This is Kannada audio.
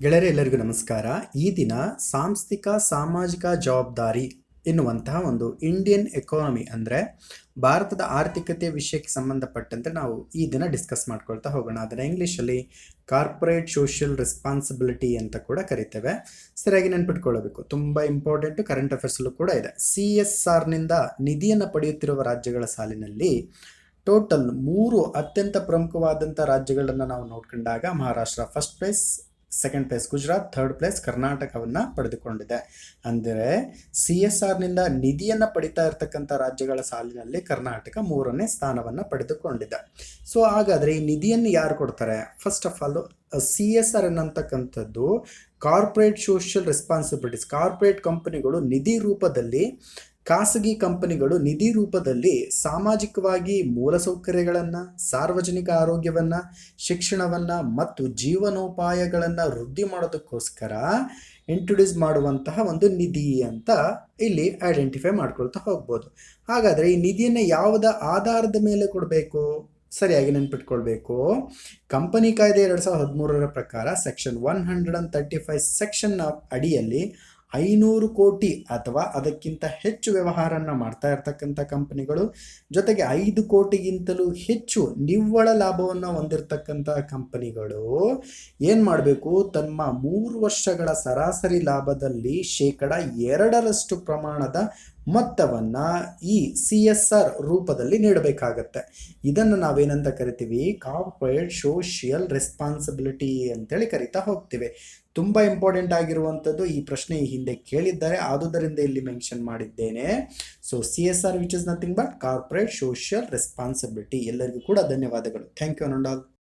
ಗೆಳೆಯರೆ ಎಲ್ಲರಿಗೂ ನಮಸ್ಕಾರ. ಈ ದಿನ ಸಾಂಸ್ಥಿಕ ಸಾಮಾಜಿಕ ಜವಾಬ್ದಾರಿ ಎನ್ನುವಂತಹ ಒಂದು ಇಂಡಿಯನ್ ಎಕಾನಮಿ ಅಂದರೆ ಭಾರತದ ಆರ್ಥಿಕತೆ ವಿಷಯಕ್ಕೆ ಸಂಬಂಧಪಟ್ಟಂತೆ ನಾವು ಈ ದಿನ ಡಿಸ್ಕಸ್ ಮಾಡ್ಕೊಳ್ತಾ ಹೋಗೋಣ. ಅದನ್ನು ಇಂಗ್ಲೀಷಲ್ಲಿ ಕಾರ್ಪೊರೇಟ್ ಸೋಷಿಯಲ್ ರೆಸ್ಪಾನ್ಸಿಬಿಲಿಟಿ ಅಂತ ಕೂಡ ಕರಿತೇವೆ. ಸರಿಯಾಗಿ ನೆನ್ಪಿಟ್ಕೊಳ್ಳಬೇಕು, ತುಂಬ ಇಂಪಾರ್ಟೆಂಟು, ಕರೆಂಟ್ ಅಫೇರ್ಸಲ್ಲೂ ಕೂಡ ಇದೆ. CSRನಿಂದ ನಿಧಿಯನ್ನು ಪಡೆಯುತ್ತಿರುವ ರಾಜ್ಯಗಳ ಸಾಲಿನಲ್ಲಿ ಟೋಟಲ್ 3 ಅತ್ಯಂತ ಪ್ರಮುಖವಾದಂಥ ರಾಜ್ಯಗಳನ್ನು ನಾವು ನೋಡ್ಕೊಂಡಾಗ Maharashtra first place, second place Gujarat, third place ಕರ್ನಾಟಕವನ್ನು ಪಡೆದುಕೊಂಡಿದೆ. ಅಂದರೆ CSRನಿಂದ ನಿಧಿಯನ್ನು ಪಡಿತಾ ಇರತಕ್ಕಂಥ ರಾಜ್ಯಗಳ ಸಾಲಿನಲ್ಲಿ ಕರ್ನಾಟಕ 3ನೇ ಸ್ಥಾನವನ್ನು ಪಡೆದುಕೊಂಡಿದೆ. ಸೊ ಹಾಗಾದರೆ ಈ ನಿಧಿಯನ್ನು ಯಾರು ಕೊಡ್ತಾರೆ? ಫಸ್ಟ್ ಆಫ್ ಆಲ್ CSR ಅನ್ನತಕ್ಕಂಥದ್ದು ಕಾರ್ಪೊರೇಟ್ ಸೋಷಿಯಲ್ ರೆಸ್ಪಾನ್ಸಿಬಿಲಿಟೀಸ್. ಕಾರ್ಪೊರೇಟ್ ಕಂಪನಿಗಳು ನಿಧಿ ರೂಪದಲ್ಲಿ, ಖಾಸಗಿ ಕಂಪನಿಗಳು ನಿಧಿ ರೂಪದಲ್ಲಿ ಸಾಮಾಜಿಕವಾಗಿ ಮೂಲಸೌಕರ್ಯಗಳನ್ನು, ಸಾರ್ವಜನಿಕ ಆರೋಗ್ಯವನ್ನು, ಶಿಕ್ಷಣವನ್ನು ಮತ್ತು ಜೀವನೋಪಾಯಗಳನ್ನು ವೃದ್ಧಿ ಮಾಡೋದಕ್ಕೋಸ್ಕರ ಇಂಟ್ರೊಡ್ಯೂಸ್ ಮಾಡುವಂತಹ ಒಂದು ನಿಧಿ ಅಂತ ಇಲ್ಲಿ ಐಡೆಂಟಿಫೈ ಮಾಡ್ಕೊಳ್ತಾ ಹೋಗ್ಬೋದು. ಹಾಗಾದರೆ ಈ ನಿಧಿಯನ್ನು ಯಾವುದ ಆಧಾರದ ಮೇಲೆ ಕೊಡಬೇಕು? ಸರಿಯಾಗಿ ನೆನ್ಪಿಟ್ಕೊಳ್ಬೇಕು. ಕಂಪನಿ ಕಾಯ್ದೆ 2013 ಪ್ರಕಾರ ಸೆಕ್ಷನ್ 135 ಸೆಕ್ಷನ್ ಅಡಿಯಲ್ಲಿ 500 ಕೋಟಿ ಅಥವಾ ಅದಕ್ಕಿಂತ ಹೆಚ್ಚು ವ್ಯವಹಾರವನ್ನು ಮಾಡ್ತಾ ಇರ್ತಕ್ಕಂಥ ಕಂಪನಿಗಳು, ಜೊತೆಗೆ 5 ಕೋಟಿಗಿಂತಲೂ ಹೆಚ್ಚು ನಿವ್ವಳ ಲಾಭವನ್ನು ಹೊಂದಿರತಕ್ಕಂಥ ಕಂಪನಿಗಳು ಏನು ಮಾಡಬೇಕು? ತಮ್ಮ 3 ವರ್ಷಗಳ ಸರಾಸರಿ ಲಾಭದಲ್ಲಿ 2% ಪ್ರಮಾಣದ ಮೊತ್ತವನ್ನು ಈ CSR ರೂಪದಲ್ಲಿ ನೀಡಬೇಕಾಗತ್ತೆ. ಇದನ್ನು ನಾವೇನಂತ ಕರಿತೀವಿ? ಕಾರ್ಪೊರೇಟ್ ಸೋಷಿಯಲ್ ರೆಸ್ಪಾನ್ಸಿಬಿಲಿಟಿ ಅಂತೇಳಿ ಕರಿತಾ ಹೋಗ್ತೀವಿ. ತುಂಬ ಇಂಪಾರ್ಟೆಂಟ್ ಆಗಿರುವಂಥದ್ದು. ಈ ಪ್ರಶ್ನೆ ಈ ಹಿಂದೆ ಕೇಳಿದ್ದಾರೆ, ಆದುದರಿಂದ ಇಲ್ಲಿ ಮೆನ್ಷನ್ ಮಾಡಿದ್ದೇನೆ. So CSR which is nothing but corporate social responsibility. ಎಲ್ಲರಿಗೂ ಕೂಡ ಧನ್ಯವಾದಗಳು. Thank you.